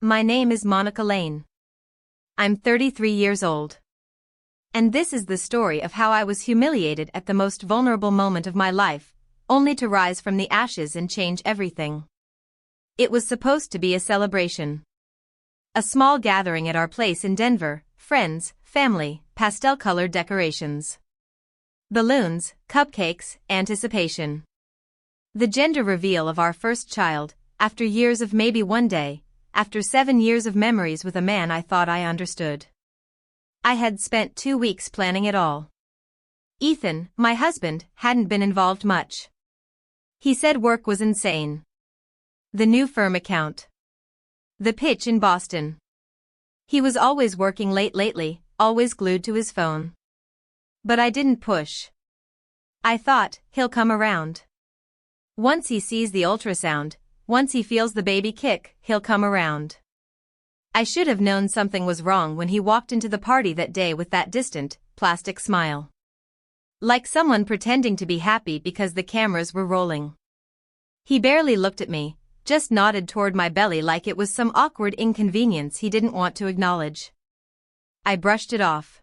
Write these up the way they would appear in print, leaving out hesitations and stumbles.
My name is Monica Lane. I'm 33 years old. And this is the story of how I was humiliated at the most vulnerable moment of my life, only to rise from the ashes and change everything. It was supposed to be a celebration. A small gathering at our place in Denver, friends, family, pastel-colored decorations. Balloons, cupcakes, anticipation. The gender reveal of our first child, after years of maybe one day, after 7 years of memories with a man I thought I understood. I had spent 2 weeks planning it all. Ethan, my husband, hadn't been involved much. He said work was insane. The new firm account. The pitch in Boston. He was always working late lately, always glued to his phone. But I didn't push. I thought, he'll come around. Once he sees the ultrasound, once he feels the baby kick, he'll come around. I should have known something was wrong when he walked into the party that day with that distant, plastic smile. Like someone pretending to be happy because the cameras were rolling. He barely looked at me, just nodded toward my belly like it was some awkward inconvenience he didn't want to acknowledge. I brushed it off.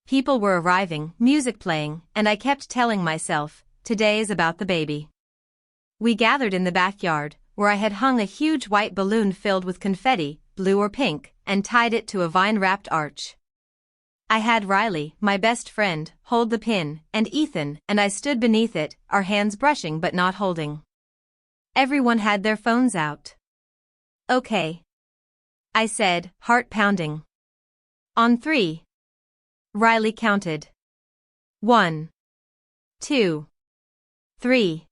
People were arriving, music playing, and I kept telling myself, today is about the baby. We gathered in the backyard, where I had hung a huge white balloon filled with confetti, blue or pink, and tied it to a vine-wrapped arch. I had Riley, my best friend, hold the pin, and Ethan and I stood beneath it, our hands brushing but not holding. Everyone had their phones out. Okay, I said, heart pounding. On 3. Riley counted. 1, 2, 3.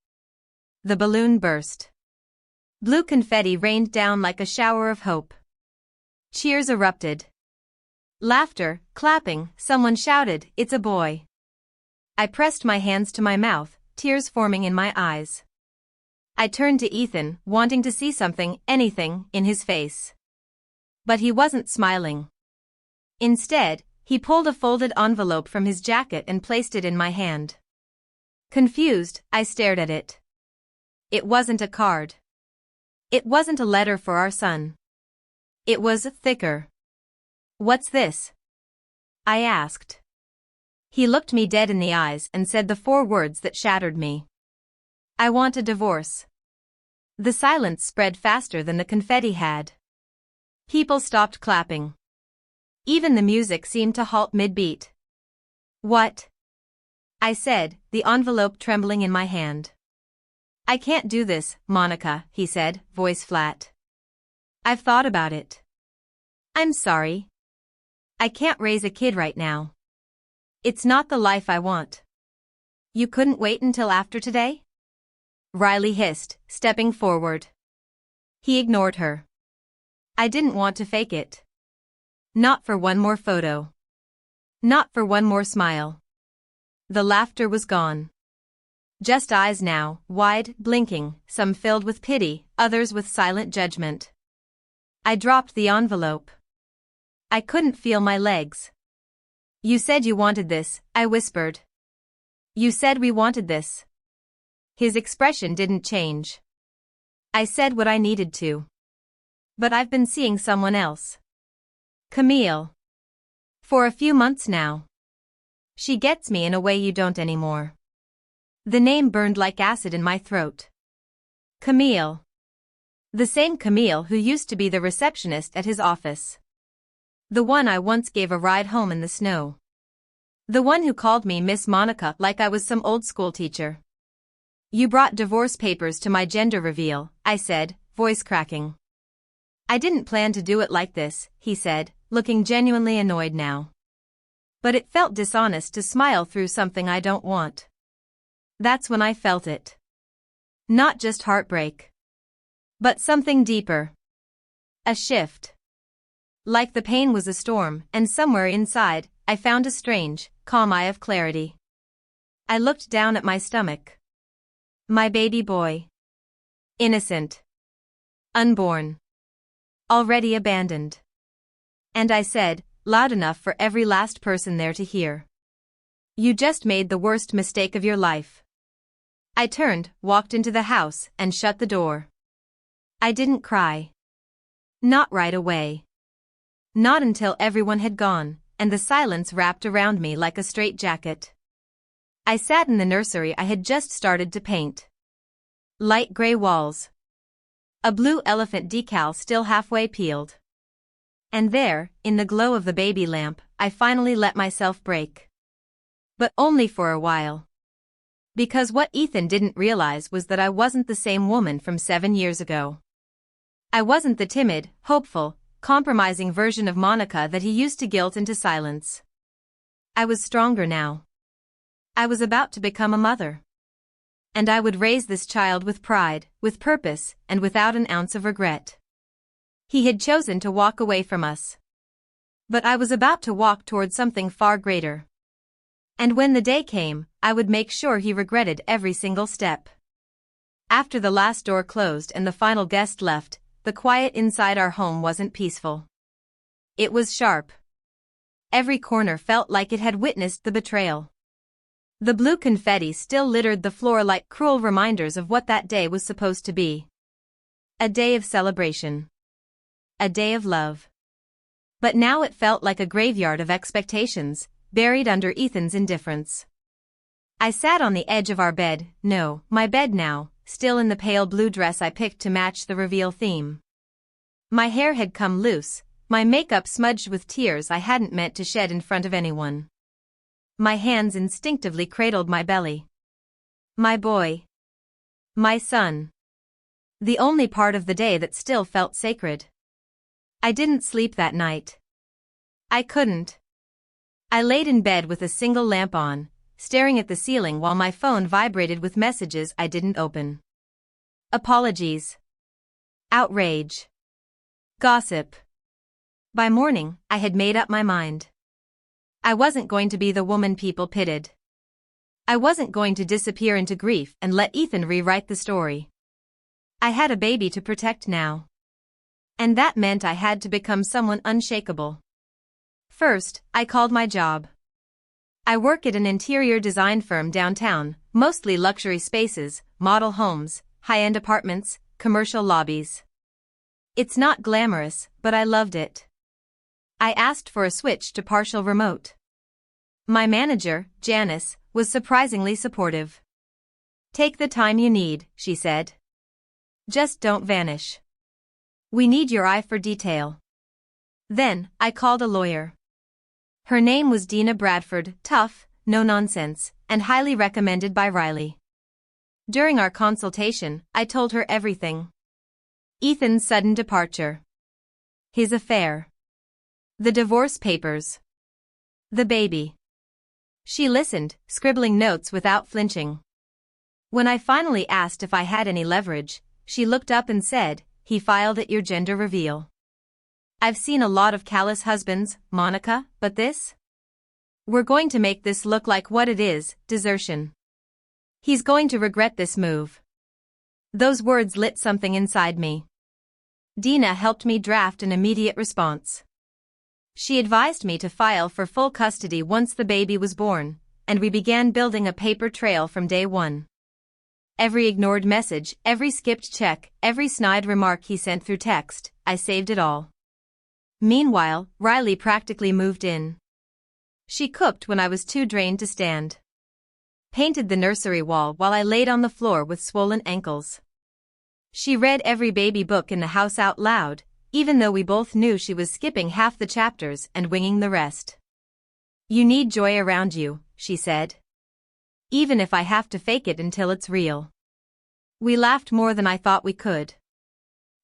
The balloon burst. Blue confetti rained down like a shower of hope. Cheers erupted. Laughter, clapping, someone shouted, "It's a boy." I pressed my hands to my mouth, tears forming in my eyes. I turned to Ethan, wanting to see something, anything, in his face. But he wasn't smiling. Instead, he pulled a folded envelope from his jacket and placed it in my hand. Confused, I stared at it. It wasn't a card. It wasn't a letter for our son. It was thicker. "What's this?" I asked. He looked me dead in the eyes and said the 4 words that shattered me. "I want a divorce." The silence spread faster than the confetti had. People stopped clapping. Even the music seemed to halt mid-beat. "What?" I said, the envelope trembling in my hand. "I can't do this, Monica," he said, voice flat. "I've thought about it. I'm sorry. I can't raise a kid right now. It's not the life I want." "You couldn't wait until after today?" Riley hissed, stepping forward. He ignored her. I didn't want to fake it. Not for one more photo. Not for one more smile. The laughter was gone. Just eyes now, wide, blinking, some filled with pity, others with silent judgment. I dropped the envelope. I couldn't feel my legs. "You said you wanted this," I whispered. "You said we wanted this." His expression didn't change. I said what I needed to. "But I've been seeing someone else. Camille. For a few months now. She gets me in a way you don't anymore." The name burned like acid in my throat. Camille. The same Camille who used to be the receptionist at his office. The one I once gave a ride home in the snow. The one who called me Miss Monica like I was some old school teacher. "You brought divorce papers to my gender reveal," I said, voice cracking. "I didn't plan to do it like this," he said, looking genuinely annoyed now. But it felt dishonest to smile through something I don't want. That's when I felt it. Not just heartbreak. But something deeper. A shift. Like the pain was a storm, and somewhere inside, I found a strange, calm eye of clarity. I looked down at my stomach. My baby boy. Innocent. Unborn. Already abandoned. And I said, loud enough for every last person there to hear. "You just made the worst mistake of your life." I turned, walked into the house, and shut the door. I didn't cry. Not right away. Not until everyone had gone, and the silence wrapped around me like a straitjacket. I sat in the nursery I had just started to paint. Light gray walls. A blue elephant decal still halfway peeled. And there, in the glow of the baby lamp, I finally let myself break. But only for a while. Because what Ethan didn't realize was that I wasn't the same woman from 7 years ago. I wasn't the timid, hopeful, compromising version of Monica that he used to guilt into silence. I was stronger now. I was about to become a mother. And I would raise this child with pride, with purpose, and without an ounce of regret. He had chosen to walk away from us. But I was about to walk toward something far greater. And when the day came, I would make sure he regretted every single step. After the last door closed and the final guest left, the quiet inside our home wasn't peaceful. It was sharp. Every corner felt like it had witnessed the betrayal. The blue confetti still littered the floor like cruel reminders of what that day was supposed to be. A day of celebration. A day of love. But now it felt like a graveyard of expectations, buried under Ethan's indifference. I sat on the edge of our bed, my bed now, still in the pale blue dress I picked to match the reveal theme. My hair had come loose, my makeup smudged with tears I hadn't meant to shed in front of anyone. My hands instinctively cradled my belly. My boy. My son. The only part of the day that still felt sacred. I didn't sleep that night. I couldn't. I laid in bed with a single lamp on, staring at the ceiling while my phone vibrated with messages I didn't open. Apologies. Outrage. Gossip. By morning, I had made up my mind. I wasn't going to be the woman people pitied. I wasn't going to disappear into grief and let Ethan rewrite the story. I had a baby to protect now. And that meant I had to become someone unshakable. First, I called my job. I work at an interior design firm downtown, mostly luxury spaces, model homes, high-end apartments, commercial lobbies. It's not glamorous, but I loved it. I asked for a switch to partial remote. My manager, Janice, was surprisingly supportive. Take the time you need, she said. Just don't vanish. We need your eye for detail. Then, I called a lawyer. Her name was Dina Bradford, tough, no nonsense, and highly recommended by Riley. During our consultation, I told her everything. Ethan's sudden departure. His affair. The divorce papers. The baby. She listened, scribbling notes without flinching. When I finally asked if I had any leverage, she looked up and said, "He filed at your gender reveal. I've seen a lot of callous husbands, Monica, but this? We're going to make this look like what it is, desertion. He's going to regret this move." Those words lit something inside me. Dina helped me draft an immediate response. She advised me to file for full custody once the baby was born, and we began building a paper trail from day one. Every ignored message, every skipped check, every snide remark he sent through text, I saved it all. Meanwhile, Riley practically moved in. She cooked when I was too drained to stand. Painted the nursery wall while I laid on the floor with swollen ankles. She read every baby book in the house out loud, even though we both knew she was skipping half the chapters and winging the rest. "You need joy around you," she said. "Even if I have to fake it until it's real." We laughed more than I thought we could.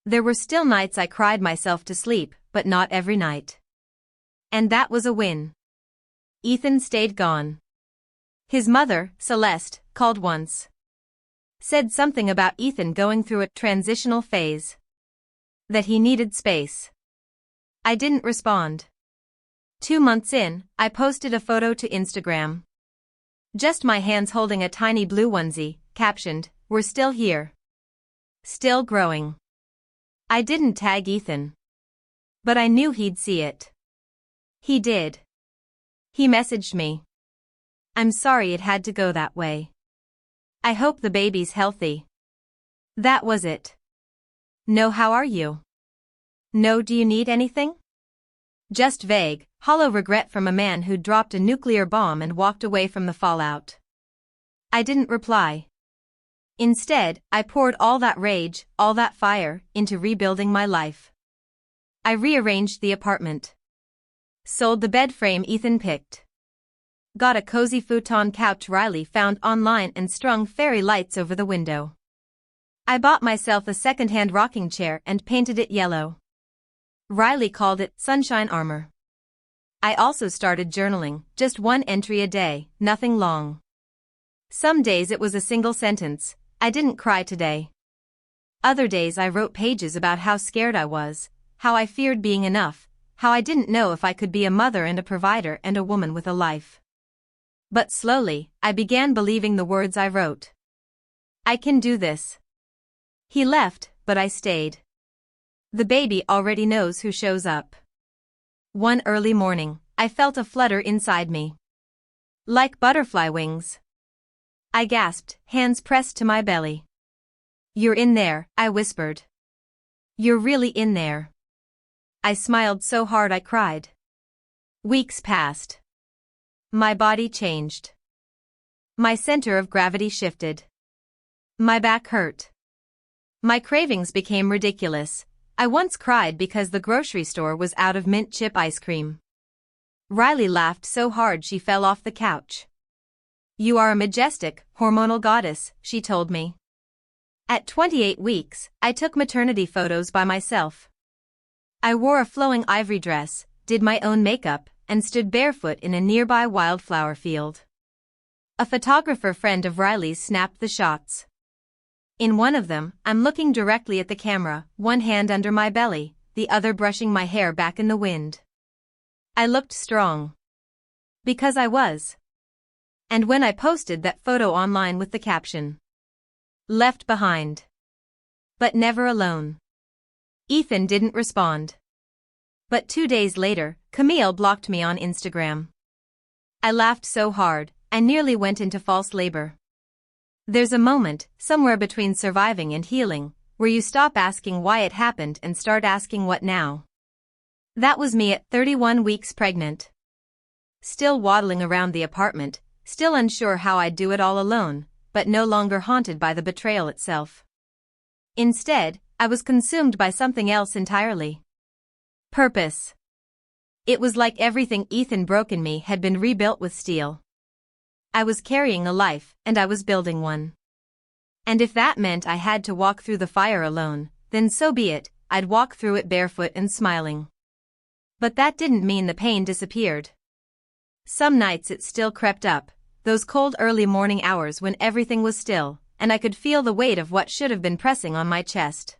There were still nights I cried myself to sleep, but not every night. And that was a win. Ethan stayed gone. His mother, Celeste, called once. Said something about Ethan going through a transitional phase. That he needed space. I didn't respond. 2 months in, I posted a photo to Instagram. Just my hands holding a tiny blue onesie, captioned, "We're still here. Still growing." I didn't tag Ethan. But I knew he'd see it. He did. He messaged me. "I'm sorry it had to go that way. I hope the baby's healthy." That was it. "No, how are you?" No, do you need anything? Just vague, hollow regret from a man who'd dropped a nuclear bomb and walked away from the fallout. I didn't reply. Instead, I poured all that rage, all that fire, into rebuilding my life. I rearranged the apartment. Sold the bed frame Ethan picked. Got a cozy futon couch Riley found online and strung fairy lights over the window. I bought myself a second-hand rocking chair and painted it yellow. Riley called it sunshine armor. I also started journaling, just one entry a day, nothing long. Some days it was a single sentence, I didn't cry today. Other days I wrote pages about how scared I was, how I feared being enough, how I didn't know if I could be a mother and a provider and a woman with a life. But slowly, I began believing the words I wrote. I can do this. He left, but I stayed. The baby already knows who shows up. One early morning, I felt a flutter inside me. Like butterfly wings. I gasped, hands pressed to my belly. You're in there, I whispered. You're really in there. I smiled so hard I cried. Weeks passed. My body changed. My center of gravity shifted. My back hurt. My cravings became ridiculous. I once cried because the grocery store was out of mint chip ice cream. Riley laughed so hard she fell off the couch. You are a majestic, hormonal goddess, she told me. At 28 weeks, I took maternity photos by myself. I wore a flowing ivory dress, did my own makeup, and stood barefoot in a nearby wildflower field. A photographer friend of Riley's snapped the shots. In one of them, I'm looking directly at the camera, one hand under my belly, the other brushing my hair back in the wind. I looked strong. Because I was. And when I posted that photo online with the caption, left behind, but never alone, Ethan didn't respond. But 2 days later, Camille blocked me on Instagram. I laughed so hard, I nearly went into false labor. There's a moment, somewhere between surviving and healing, where you stop asking why it happened and start asking what now. That was me at 31 weeks pregnant. Still waddling around the apartment, still unsure how I'd do it all alone, but no longer haunted by the betrayal itself. Instead, I was consumed by something else entirely. Purpose. It was like everything Ethan broke in me had been rebuilt with steel. I was carrying a life, and I was building one. And if that meant I had to walk through the fire alone, then so be it, I'd walk through it barefoot and smiling. But that didn't mean the pain disappeared. Some nights it still crept up, those cold early morning hours when everything was still, and I could feel the weight of what should have been pressing on my chest.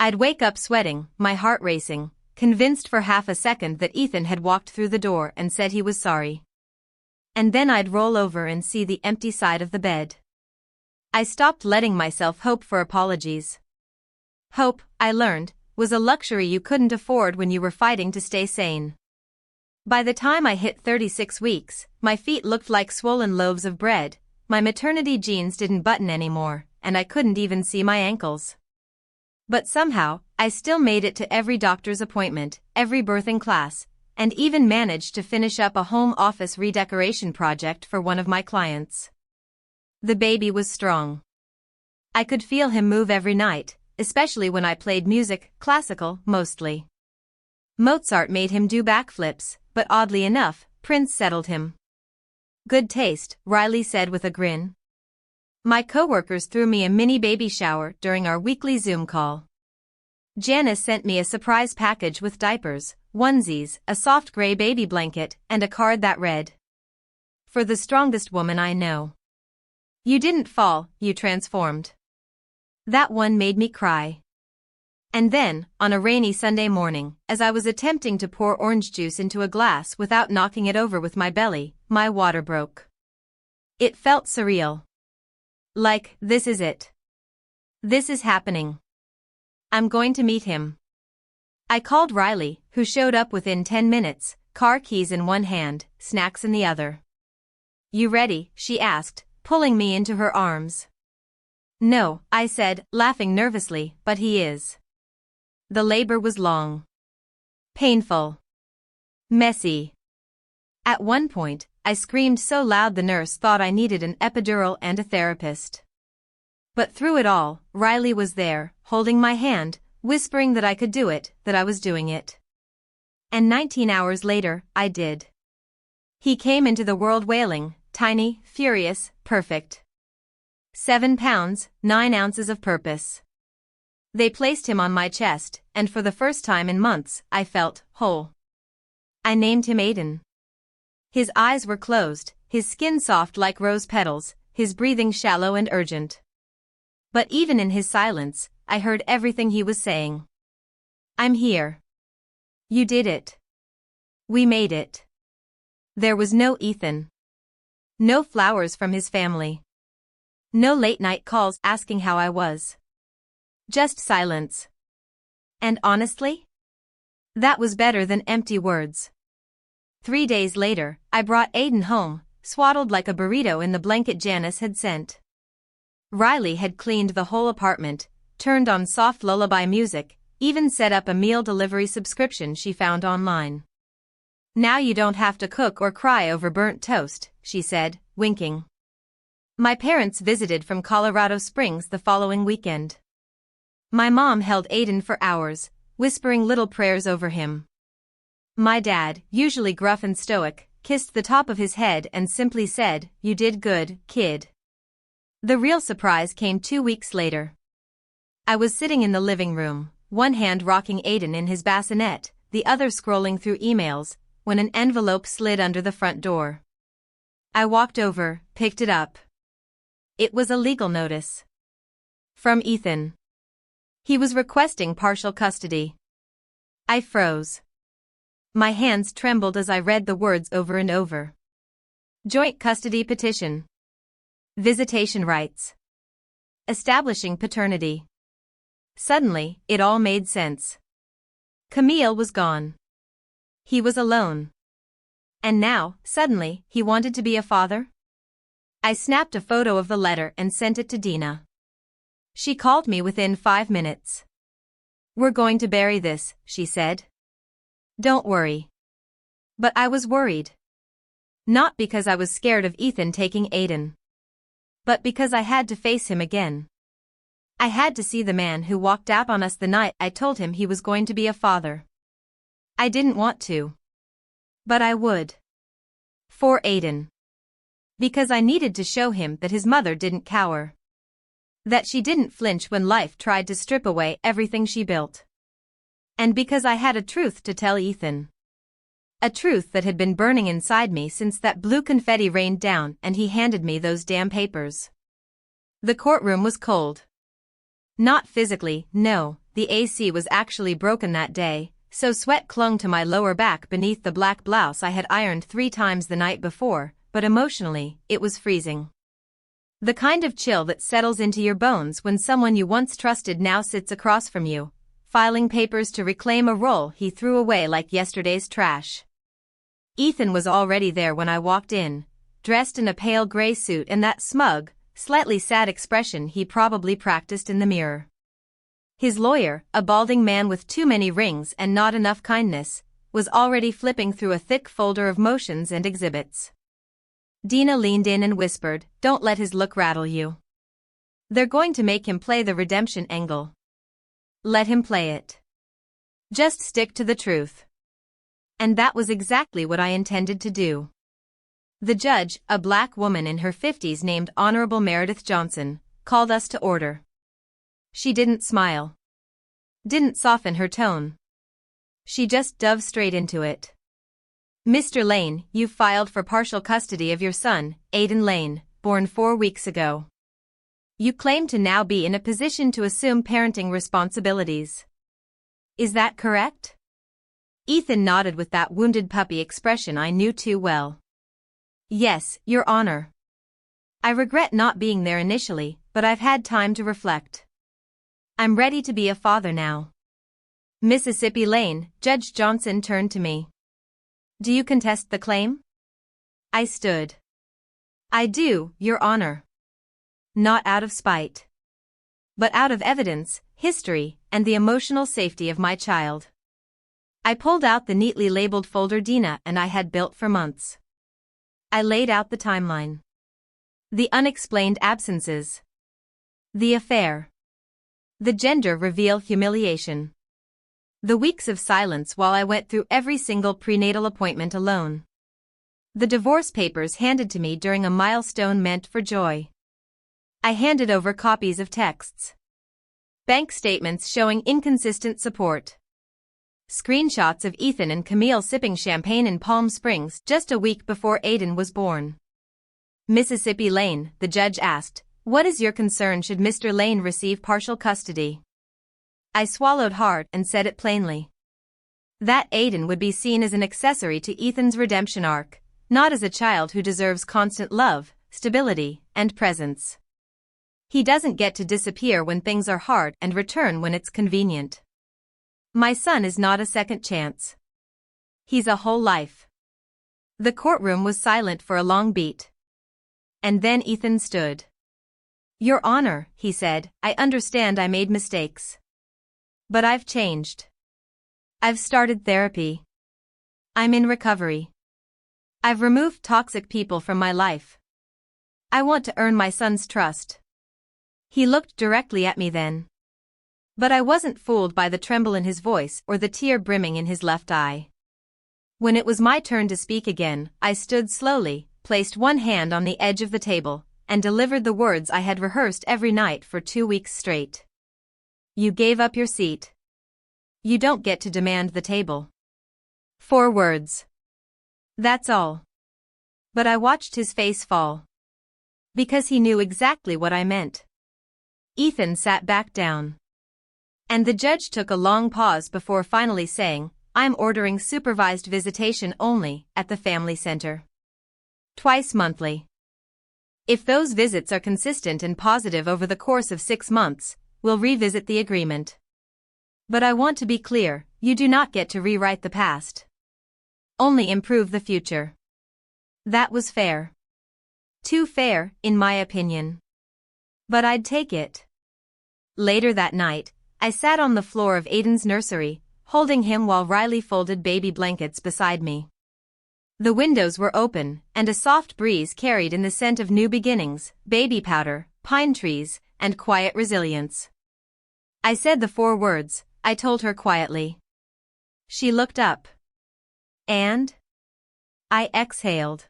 I'd wake up sweating, my heart racing, convinced for half a second that Ethan had walked through the door and said he was sorry. And then I'd roll over and see the empty side of the bed. I stopped letting myself hope for apologies. Hope, I learned, was a luxury you couldn't afford when you were fighting to stay sane. By the time I hit 36 weeks, my feet looked like swollen loaves of bread, my maternity jeans didn't button anymore, and I couldn't even see my ankles. But somehow, I still made it to every doctor's appointment, every birthing class, and even managed to finish up a home office redecoration project for one of my clients. The baby was strong. I could feel him move every night, especially when I played music, classical, mostly. Mozart made him do backflips, but oddly enough, Prince settled him. Good taste, Riley said with a grin. My coworkers threw me a mini baby shower during our weekly Zoom call. Janice sent me a surprise package with diapers, onesies, a soft gray baby blanket, and a card that read, "For the strongest woman I know. You didn't fall, you transformed." That one made me cry. And then, on a rainy Sunday morning, as I was attempting to pour orange juice into a glass without knocking it over with my belly, my water broke. It felt surreal. Like, this is it. This is happening. I'm going to meet him. I called Riley, who showed up within 10 minutes, car keys in one hand, snacks in the other. You ready? She asked, pulling me into her arms. No, I said, laughing nervously, but he is. The labor was long, painful, messy. At one point, I screamed so loud the nurse thought I needed an epidural and a therapist. But through it all, Riley was there, holding my hand, whispering that I could do it, that I was doing it. And 19 hours later, I did. He came into the world wailing, tiny, furious, perfect. 7 pounds, 9 ounces of purpose. They placed him on my chest, and for the first time in months, I felt whole. I named him Aiden. His eyes were closed, his skin soft like rose petals, his breathing shallow and urgent. But even in his silence, I heard everything he was saying. I'm here. You did it. We made it. There was no Ethan. No flowers from his family. No late-night calls asking how I was. Just silence. And honestly? That was better than empty words. 3 days later, I brought Aiden home, swaddled like a burrito in the blanket Janice had sent. Riley had cleaned the whole apartment, turned on soft lullaby music, even set up a meal delivery subscription she found online. Now you don't have to cook or cry over burnt toast, she said, winking. My parents visited from Colorado Springs the following weekend. My mom held Aiden for hours, whispering little prayers over him. My dad, usually gruff and stoic, kissed the top of his head and simply said, "You did good, kid." The real surprise came 2 weeks later. I was sitting in the living room, one hand rocking Aiden in his bassinet, the other scrolling through emails, when an envelope slid under the front door. I walked over, picked it up. It was a legal notice. From Ethan. He was requesting partial custody. I froze. My hands trembled as I read the words over and over. Joint custody petition. Visitation rights. Establishing paternity. Suddenly, it all made sense. Camille was gone. He was alone. And now, suddenly, he wanted to be a father? I snapped a photo of the letter and sent it to Dina. She called me within 5 minutes. "We're going to bury this," she said. "Don't worry." But I was worried. Not because I was scared of Ethan taking Aiden. But because I had to face him again. I had to see the man who walked out on us the night I told him he was going to be a father. I didn't want to. But I would. For Aiden. Because I needed to show him that his mother didn't cower. That she didn't flinch when life tried to strip away everything she built. And because I had a truth to tell Ethan. A truth that had been burning inside me since that blue confetti rained down and he handed me those damn papers. The courtroom was cold. Not physically, no, the AC was actually broken that day, so sweat clung to my lower back beneath the black blouse I had ironed 3 times the night before, but emotionally, it was freezing. The kind of chill that settles into your bones when someone you once trusted now sits across from you, filing papers to reclaim a role he threw away like yesterday's trash. Ethan was already there when I walked in, dressed in a pale gray suit and that smug, slightly sad expression he probably practiced in the mirror. His lawyer, a balding man with too many rings and not enough kindness, was already flipping through a thick folder of motions and exhibits. Dina leaned in and whispered, "Don't let his look rattle you. They're going to make him play the redemption angle. Let him play it. Just stick to the truth." And that was exactly what I intended to do. The judge, a black woman in her 50s named Honorable Meredith Johnson, called us to order. She didn't smile. Didn't soften her tone. She just dove straight into it. "Mr. Lane, you've filed for partial custody of your son, Aiden Lane, born 4 weeks ago. You claim to now be in a position to assume parenting responsibilities. Is that correct?" Ethan nodded with that wounded puppy expression I knew too well. "Yes, Your Honor. I regret not being there initially, but I've had time to reflect. I'm ready to be a father now." Mississippi Lane, Judge Johnson turned to me. "Do you contest the claim?" I stood. "I do, Your Honor. Not out of spite. But out of evidence, history, and the emotional safety of my child. I pulled out the neatly labeled folder Dina and I had built for months. I laid out the timeline. The unexplained absences. The affair. The gender reveal humiliation. The weeks of silence while I went through every single prenatal appointment alone. The divorce papers handed to me during a milestone meant for joy. I handed over copies of texts. Bank statements showing inconsistent support. Screenshots of Ethan and Camille sipping champagne in Palm Springs just a week before Aiden was born. Mississippi Lane, the judge asked, "What is your concern should Mr. Lane receive partial custody?" I swallowed hard and said it plainly. That Aiden would be seen as an accessory to Ethan's redemption arc, not as a child who deserves constant love, stability, and presence. He doesn't get to disappear when things are hard and return when it's convenient. My son is not a second chance. He's a whole life. The courtroom was silent for a long beat. And then Ethan stood. "Your Honor," he said, "I understand I made mistakes. But I've changed. I've started therapy. I'm in recovery. I've removed toxic people from my life. I want to earn my son's trust." He looked directly at me then. But I wasn't fooled by the tremble in his voice or the tear brimming in his left eye. When it was my turn to speak again, I stood slowly, placed one hand on the edge of the table, and delivered the words I had rehearsed every night for 2 weeks straight. "You gave up your seat. You don't get to demand the table." 4 words. That's all. But I watched his face fall. Because he knew exactly what I meant. Ethan sat back down. And the judge took a long pause before finally saying, "I'm ordering supervised visitation only at the family center. Twice monthly. If those visits are consistent and positive over the course of 6 months, we'll revisit the agreement. But I want to be clear, you do not get to rewrite the past. Only improve the future." That was fair. Too fair, in my opinion. But I'd take it. Later that night, I sat on the floor of Aiden's nursery, holding him while Riley folded baby blankets beside me. The windows were open, and a soft breeze carried in the scent of new beginnings, baby powder, pine trees, and quiet resilience. I said the 4 words, I told her quietly. She looked up. And? I exhaled.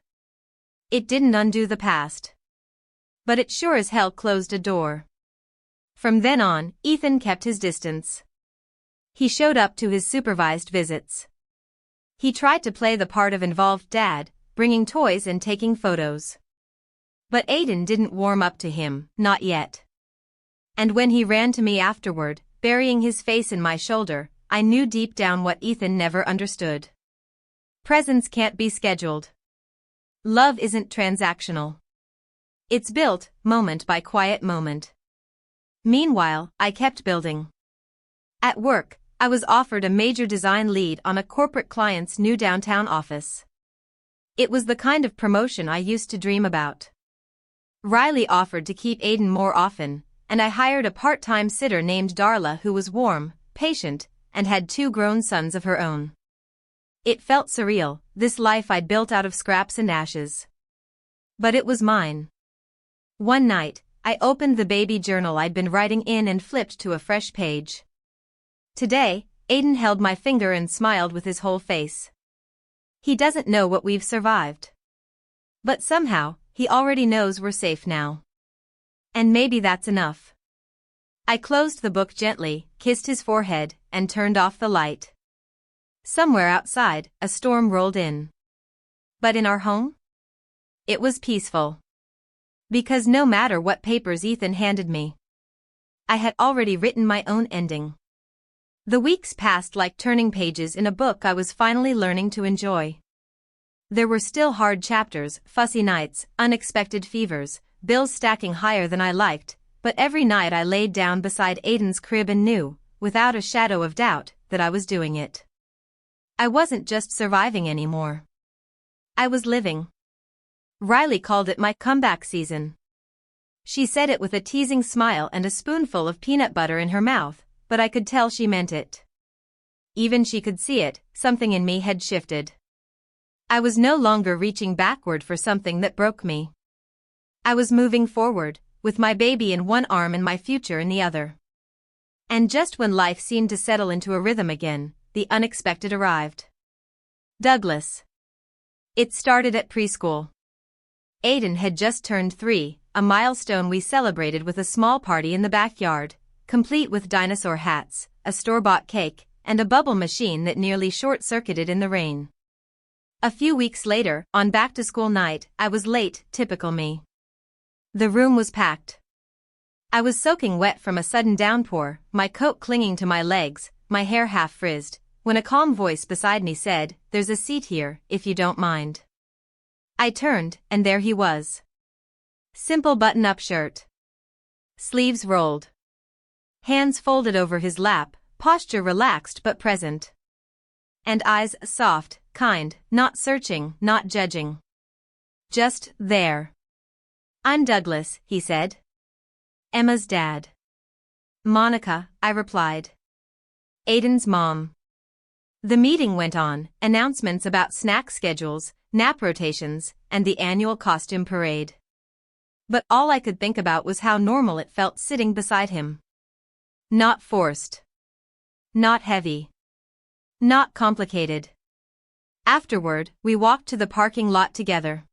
It didn't undo the past. But it sure as hell closed a door. From then on, Ethan kept his distance. He showed up to his supervised visits. He tried to play the part of involved dad, bringing toys and taking photos. But Aiden didn't warm up to him, not yet. And when he ran to me afterward, burying his face in my shoulder, I knew deep down what Ethan never understood. Presence can't be scheduled. Love isn't transactional. It's built, moment by quiet moment. Meanwhile, I kept building. At work, I was offered a major design lead on a corporate client's new downtown office. It was the kind of promotion I used to dream about. Riley offered to keep Aiden more often, and I hired a part-time sitter named Darla who was warm, patient, and had 2 grown sons of her own. It felt surreal, this life I'd built out of scraps and ashes. But it was mine. One night, I opened the baby journal I'd been writing in and flipped to a fresh page. Today, Aiden held my finger and smiled with his whole face. He doesn't know what we've survived. But somehow, he already knows we're safe now. And maybe that's enough. I closed the book gently, kissed his forehead, and turned off the light. Somewhere outside, a storm rolled in. But in our home? It was peaceful. Because no matter what papers Ethan handed me, I had already written my own ending. The weeks passed like turning pages in a book I was finally learning to enjoy. There were still hard chapters, fussy nights, unexpected fevers, bills stacking higher than I liked, but every night I laid down beside Aiden's crib and knew, without a shadow of doubt, that I was doing it. I wasn't just surviving anymore. I was living. Riley called it my comeback season. She said it with a teasing smile and a spoonful of peanut butter in her mouth, but I could tell she meant it. Even she could see it, something in me had shifted. I was no longer reaching backward for something that broke me. I was moving forward, with my baby in one arm and my future in the other. And just when life seemed to settle into a rhythm again, the unexpected arrived. Douglas. It started at preschool. Aiden had just turned 3, a milestone we celebrated with a small party in the backyard, complete with dinosaur hats, a store-bought cake, and a bubble machine that nearly short-circuited in the rain. A few weeks later, on back-to-school night, I was late, typical me. The room was packed. I was soaking wet from a sudden downpour, my coat clinging to my legs, my hair half frizzed, when a calm voice beside me said, "There's a seat here, if you don't mind." I turned, and there he was. Simple button-up shirt. Sleeves rolled. Hands folded over his lap, posture relaxed but present. And eyes soft, kind, not searching, not judging. Just there. "I'm Douglas," he said. "Emma's dad." "Monica," I replied. "Aiden's mom." The meeting went on, announcements about snack schedules, nap rotations, and the annual costume parade. But all I could think about was how normal it felt sitting beside him. Not forced. Not heavy. Not complicated. Afterward, we walked to the parking lot together.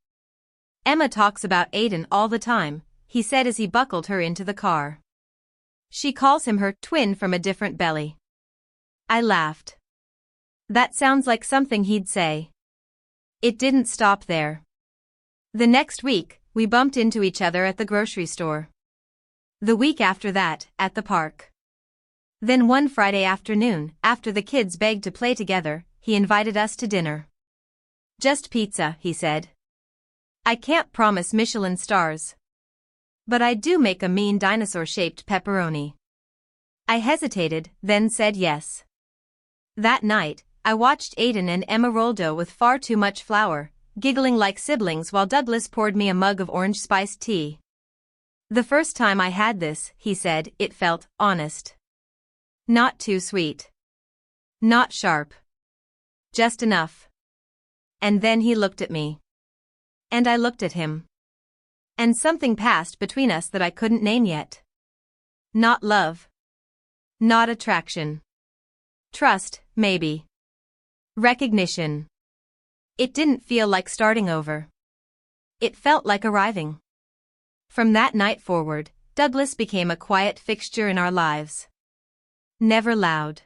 "Emma talks about Aiden all the time," he said as he buckled her into the car. "She calls him her twin from a different belly." I laughed. That sounds like something he'd say. It didn't stop there. The next week, we bumped into each other at the grocery store. The week after that, at the park. Then one Friday afternoon, after the kids begged to play together, he invited us to dinner. "Just pizza," he said. "I can't promise Michelin stars. But I do make a mean dinosaur-shaped pepperoni." I hesitated, then said yes. That night, I watched Aiden and Emma roll dough with far too much flour, giggling like siblings while Douglas poured me a mug of orange spiced tea. "The first time I had this," he said, "it felt honest. Not too sweet. Not sharp. Just enough." And then he looked at me. And I looked at him. And something passed between us that I couldn't name yet. Not love. Not attraction. Trust, maybe. Recognition. It didn't feel like starting over. It felt like arriving. From that night forward, Douglas became a quiet fixture in our lives. Never loud.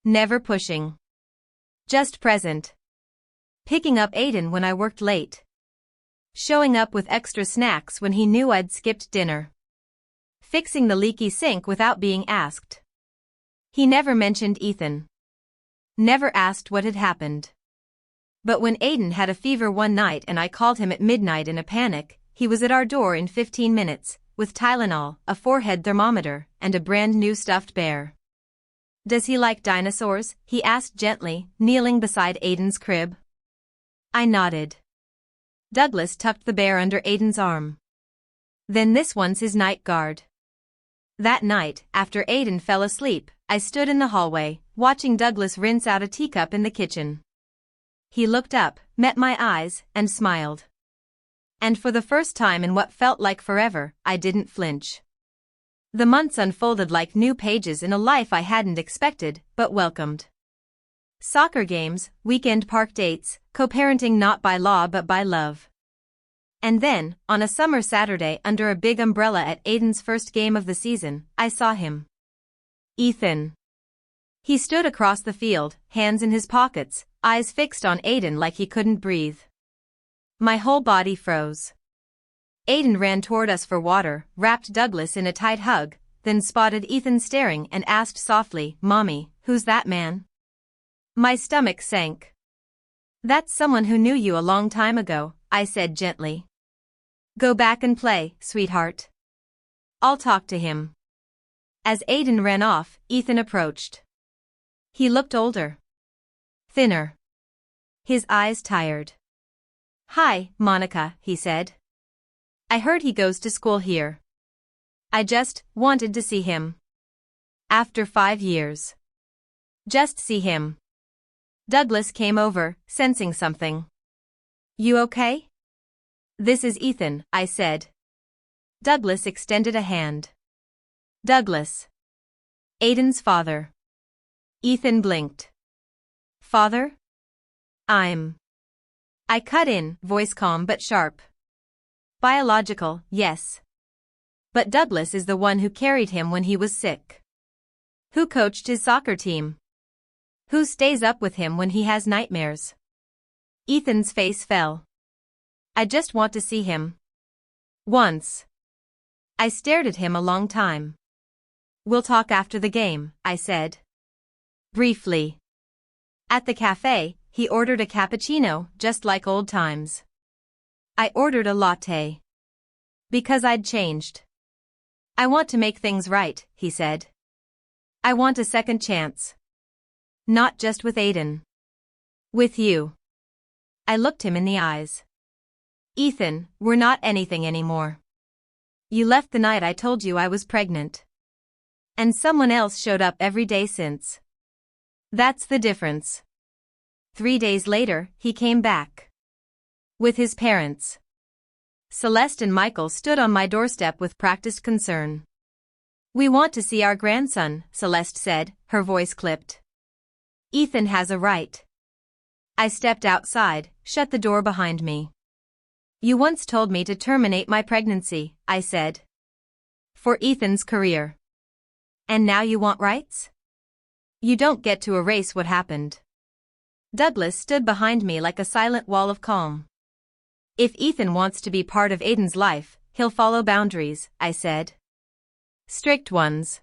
Never pushing. Just present. Picking up Aiden when I worked late. Showing up with extra snacks when he knew I'd skipped dinner. Fixing the leaky sink without being asked. He never mentioned Ethan. Never asked what had happened. But when Aiden had a fever one night and I called him at midnight in a panic, he was at our door in 15 minutes, with Tylenol, a forehead thermometer, and a brand new stuffed bear. "Does he like dinosaurs?" he asked gently, kneeling beside Aiden's crib. I nodded. Douglas tucked the bear under Aiden's arm. "Then this one's his night guard." That night, after Aiden fell asleep, I stood in the hallway, watching Douglas rinse out a teacup in the kitchen. He looked up, met my eyes, and smiled. And for the first time in what felt like forever, I didn't flinch. The months unfolded like new pages in a life I hadn't expected, but welcomed. Soccer games, weekend park dates, co-parenting not by law but by love. And then, on a summer Saturday under a big umbrella at Aiden's first game of the season, I saw him. Ethan. He stood across the field, hands in his pockets, eyes fixed on Aiden like he couldn't breathe. My whole body froze. Aiden ran toward us for water, wrapped Douglas in a tight hug, then spotted Ethan staring and asked softly, "Mommy, who's that man?" My stomach sank. "That's someone who knew you a long time ago," I said gently. "Go back and play, sweetheart. I'll talk to him." As Aiden ran off, Ethan approached. He looked older. Thinner. His eyes tired. "Hi, Monica," he said. I heard he goes to school here. I just wanted to see him. After 5 years. Just see him. Douglas came over, sensing something. You okay? This is Ethan, I said. Douglas extended a hand. Douglas. Aiden's father. Ethan blinked. Father? I cut in, voice calm but sharp. Biological, yes. But Douglas is the one who carried him when he was sick. Who coached his soccer team? Who stays up with him when he has nightmares? Ethan's face fell. I just want to see him. Once. I stared at him a long time. We'll talk after the game, I said. Briefly. At the cafe, he ordered a cappuccino, just like old times. I ordered a latte. Because I'd changed. I want to make things right, he said. I want a second chance. Not just with Aiden. With you. I looked him in the eyes. Ethan, we're not anything anymore. You left the night I told you I was pregnant. And someone else showed up every day since. That's the difference. 3 days later, he came back. With his parents. Celeste and Michael stood on my doorstep with practiced concern. We want to see our grandson, Celeste said, her voice clipped. Ethan has a right. I stepped outside, shut the door behind me. You once told me to terminate my pregnancy, I said. For Ethan's career. And now you want rights? You don't get to erase what happened. Douglas stood behind me like a silent wall of calm. If Ethan wants to be part of Aiden's life, he'll follow boundaries, I said. Strict ones.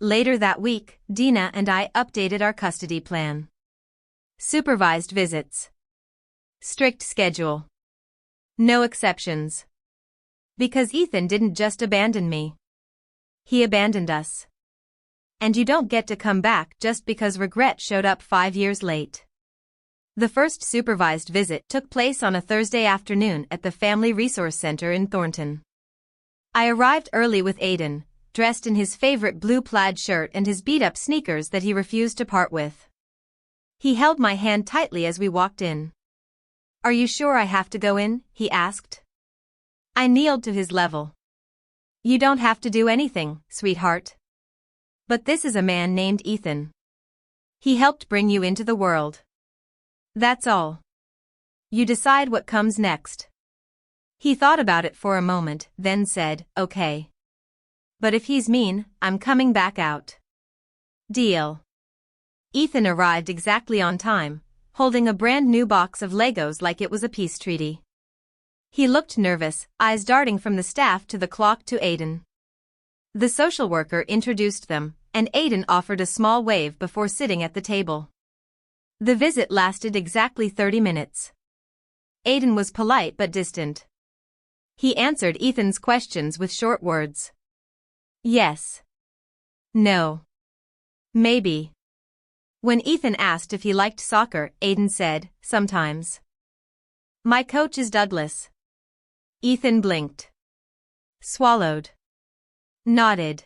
Later that week, Dina and I updated our custody plan. Supervised visits. Strict schedule. No exceptions. Because Ethan didn't just abandon me. He abandoned us. And you don't get to come back just because regret showed up 5 years late. The first supervised visit took place on a Thursday afternoon at the Family Resource Center in Thornton. I arrived early with Aiden, dressed in his favorite blue plaid shirt and his beat-up sneakers that he refused to part with. He held my hand tightly as we walked in. Are you sure I have to go in? He asked. I kneeled to his level. You don't have to do anything, sweetheart. But this is a man named Ethan. He helped bring you into the world. That's all. You decide what comes next. He thought about it for a moment, then said, okay. But if he's mean, I'm coming back out. Deal. Ethan arrived exactly on time, holding a brand new box of Legos like it was a peace treaty. He looked nervous, eyes darting from the staff to the clock to Aiden. The social worker introduced them, and Aiden offered a small wave before sitting at the table. The visit lasted exactly 30 minutes. Aiden was polite but distant. He answered Ethan's questions with short words. Yes. No. Maybe. When Ethan asked if he liked soccer, Aiden said, sometimes. My coach is Douglas. Ethan blinked. Swallowed. Nodded.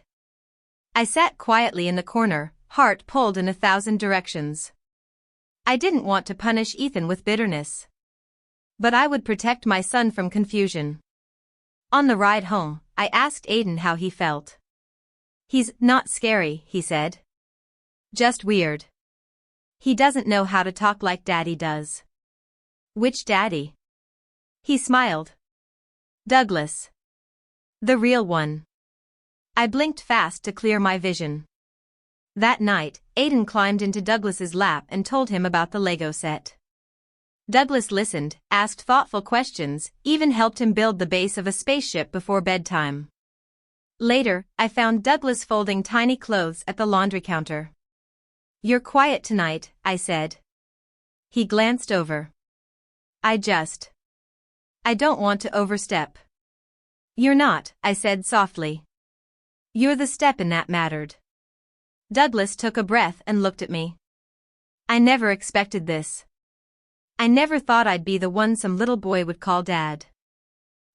I sat quietly in the corner, heart pulled in 1,000 directions. I didn't want to punish Ethan with bitterness. But I would protect my son from confusion. On the ride home, I asked Aiden how he felt. He's not scary, he said. Just weird. He doesn't know how to talk like Daddy does. Which daddy? He smiled. Douglas. The real one. I blinked fast to clear my vision. That night, Aiden climbed into Douglas's lap and told him about the Lego set. Douglas listened, asked thoughtful questions, even helped him build the base of a spaceship before bedtime. Later, I found Douglas folding tiny clothes at the laundry counter. You're quiet tonight, I said. He glanced over. I don't want to overstep. You're not, I said softly. You're the step in that mattered. Douglas took a breath and looked at me. I never expected this. I never thought I'd be the one some little boy would call Dad.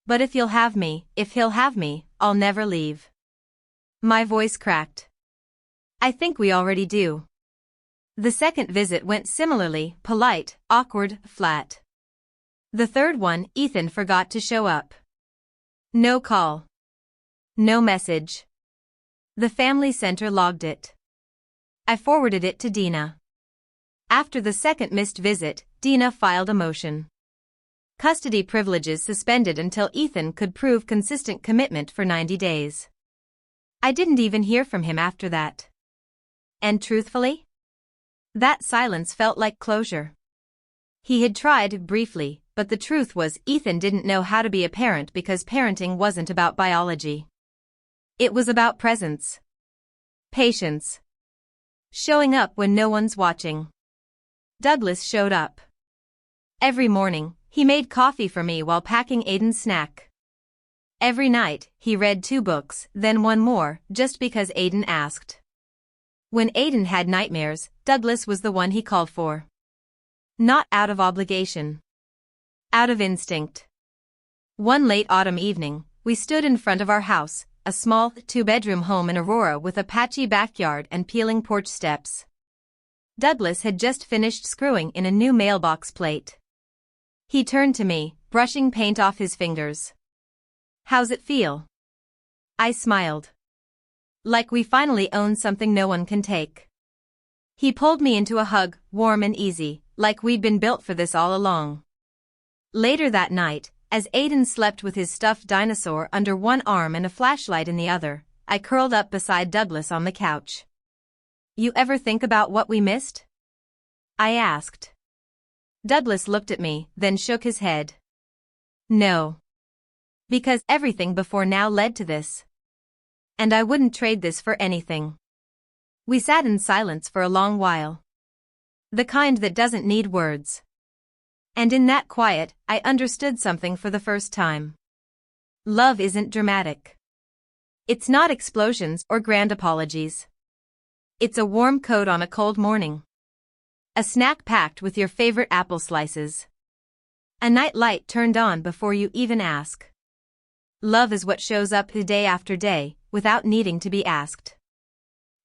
But if he'll have me, I'll never leave. My voice cracked. I think we already do. The second visit went similarly, polite, awkward, flat. The third one, Ethan forgot to show up. No call. No message. The family center logged it. I forwarded it to Dina. After the second missed visit, Dina filed a motion. Custody privileges suspended until Ethan could prove consistent commitment for 90 days. I didn't even hear from him after that. And truthfully, that silence felt like closure. He had tried briefly, but the truth was Ethan didn't know how to be a parent because parenting wasn't about biology. It was about presence. Patience. Showing up when no one's watching. Douglas showed up. Every morning, he made coffee for me while packing Aiden's snack. Every night, he read 2 books, then one more, just because Aiden asked. When Aiden had nightmares, Douglas was the one he called for. Not out of obligation. Out of instinct. One late autumn evening, we stood in front of our house, a small, 2-bedroom home in Aurora with a patchy backyard and peeling porch steps. Douglas had just finished screwing in a new mailbox plate. He turned to me, brushing paint off his fingers. How's it feel? I smiled. Like we finally own something no one can take. He pulled me into a hug, warm and easy, like we'd been built for this all along. Later that night, as Aiden slept with his stuffed dinosaur under one arm and a flashlight in the other, I curled up beside Douglas on the couch. You ever think about what we missed? I asked. Douglas looked at me, then shook his head. No. Because everything before now led to this. And I wouldn't trade this for anything. We sat in silence for a long while. The kind that doesn't need words. And in that quiet, I understood something for the first time. Love isn't dramatic. It's not explosions or grand apologies. It's a warm coat on a cold morning. A snack packed with your favorite apple slices. A night light turned on before you even ask. Love is what shows up day after day, without needing to be asked.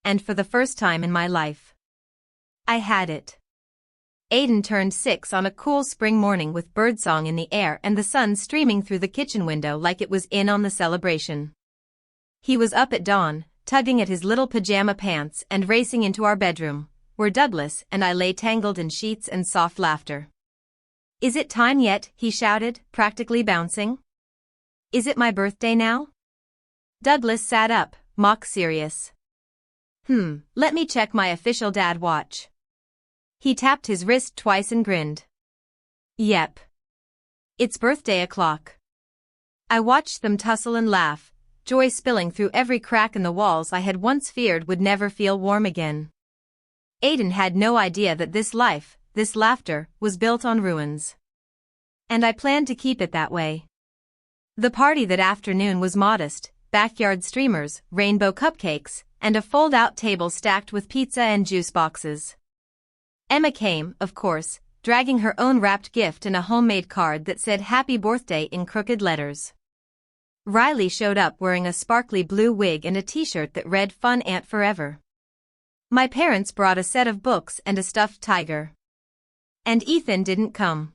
And for the first time in my life, I had it. Aiden turned 6 on a cool spring morning with birdsong in the air and the sun streaming through the kitchen window like it was in on the celebration. He was up at dawn, tugging at his little pajama pants and racing into our bedroom, where Douglas and I lay tangled in sheets and soft laughter. Is it time yet? He shouted, practically bouncing. Is it my birthday now? Douglas sat up, mock serious. Let me check my official dad watch. He tapped his wrist twice and grinned. Yep. It's birthday o'clock. I watched them tussle and laugh, joy spilling through every crack in the walls I had once feared would never feel warm again. Aiden had no idea that this life, this laughter, was built on ruins. And I planned to keep it that way. The party that afternoon was modest, backyard streamers, rainbow cupcakes, and a fold-out table stacked with pizza and juice boxes. Emma came, of course, dragging her own wrapped gift and a homemade card that said Happy Birthday in crooked letters. Riley showed up wearing a sparkly blue wig and a t-shirt that read Fun Aunt Forever. My parents brought a set of books and a stuffed tiger. And Ethan didn't come.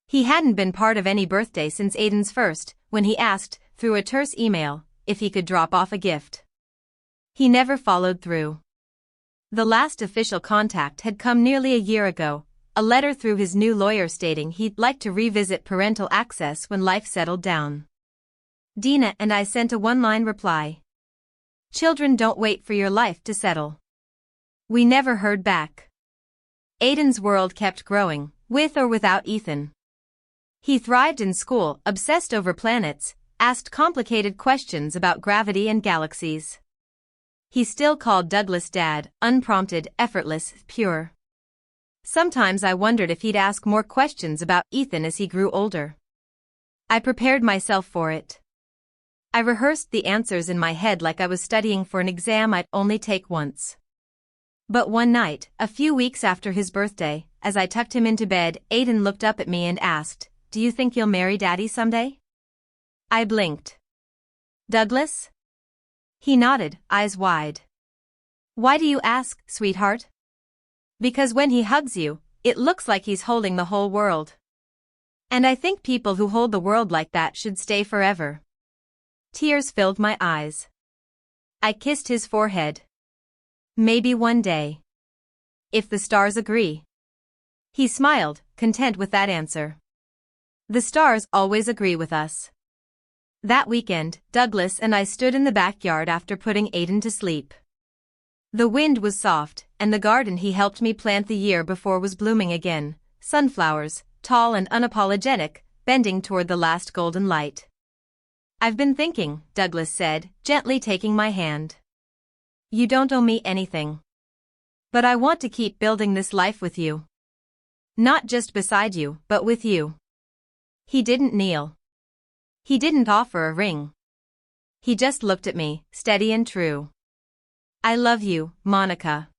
He hadn't been part of any birthday since Aiden's first, when he asked, through a terse email, if he could drop off a gift. He never followed through. The last official contact had come nearly a year ago, a letter through his new lawyer stating he'd like to revisit parental access when life settled down. Dina and I sent a one-line reply. Children don't wait for your life to settle. We never heard back. Aiden's world kept growing, with or without Ethan. He thrived in school, obsessed over planets, asked complicated questions about gravity and galaxies. He still called Douglas Dad, unprompted, effortless, pure. Sometimes I wondered if he'd ask more questions about Ethan as he grew older. I prepared myself for it. I rehearsed the answers in my head like I was studying for an exam I'd only take once. But one night, a few weeks after his birthday, as I tucked him into bed, Aiden looked up at me and asked, "Do you think you'll marry Daddy someday?" I blinked. Douglas? He nodded, eyes wide. Why do you ask, sweetheart? Because when he hugs you, it looks like he's holding the whole world. And I think people who hold the world like that should stay forever. Tears filled my eyes. I kissed his forehead. Maybe one day. If the stars agree. He smiled, content with that answer. The stars always agree with us. That weekend, Douglas and I stood in the backyard after putting Aiden to sleep. The wind was soft, and the garden he helped me plant the year before was blooming again, sunflowers, tall and unapologetic, bending toward the last golden light. I've been thinking, Douglas said, gently taking my hand. You don't owe me anything. But I want to keep building this life with you. Not just beside you, but with you. He didn't kneel. He didn't offer a ring. He just looked at me, steady and true. I love you, Monica.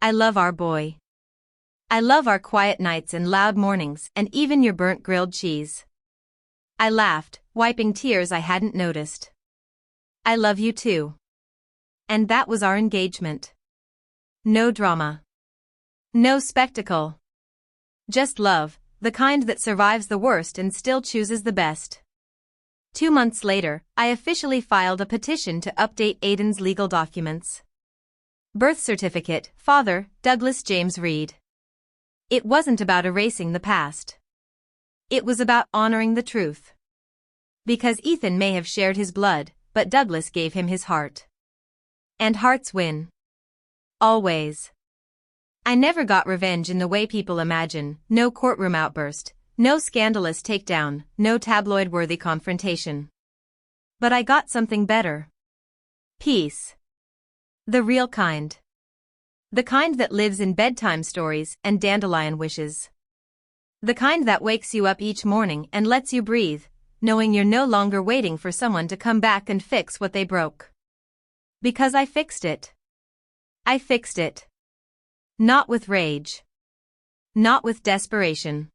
I love our boy. I love our quiet nights and loud mornings and even your burnt grilled cheese. I laughed, wiping tears I hadn't noticed. I love you too. And that was our engagement. No drama. No spectacle. Just love, the kind that survives the worst and still chooses the best. 2 months later, I officially filed a petition to update Aiden's legal documents. Birth certificate, father, Douglas James Reed. It wasn't about erasing the past. It was about honoring the truth. Because Ethan may have shared his blood, but Douglas gave him his heart. And hearts win. Always. I never got revenge in the way people imagine, no courtroom outburst. No scandalous takedown, no tabloid-worthy confrontation. But I got something better. Peace. The real kind. The kind that lives in bedtime stories and dandelion wishes. The kind that wakes you up each morning and lets you breathe, knowing you're no longer waiting for someone to come back and fix what they broke. Because I fixed it. I fixed it. Not with rage. Not with desperation.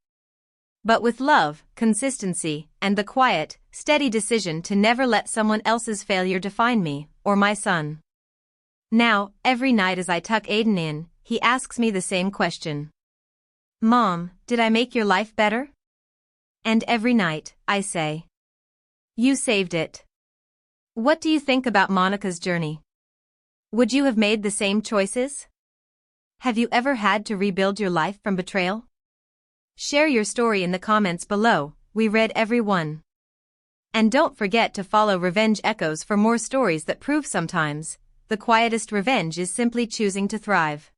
But with love, consistency, and the quiet, steady decision to never let someone else's failure define me, or my son. Now, every night as I tuck Aiden in, he asks me the same question. Mom, did I make your life better? And every night, I say. You saved it. What do you think about Monica's journey? Would you have made the same choices? Have you ever had to rebuild your life from betrayal? Share your story in the comments below, we read every one. And don't forget to follow Revenge Echoes for more stories that prove sometimes, the quietest revenge is simply choosing to thrive.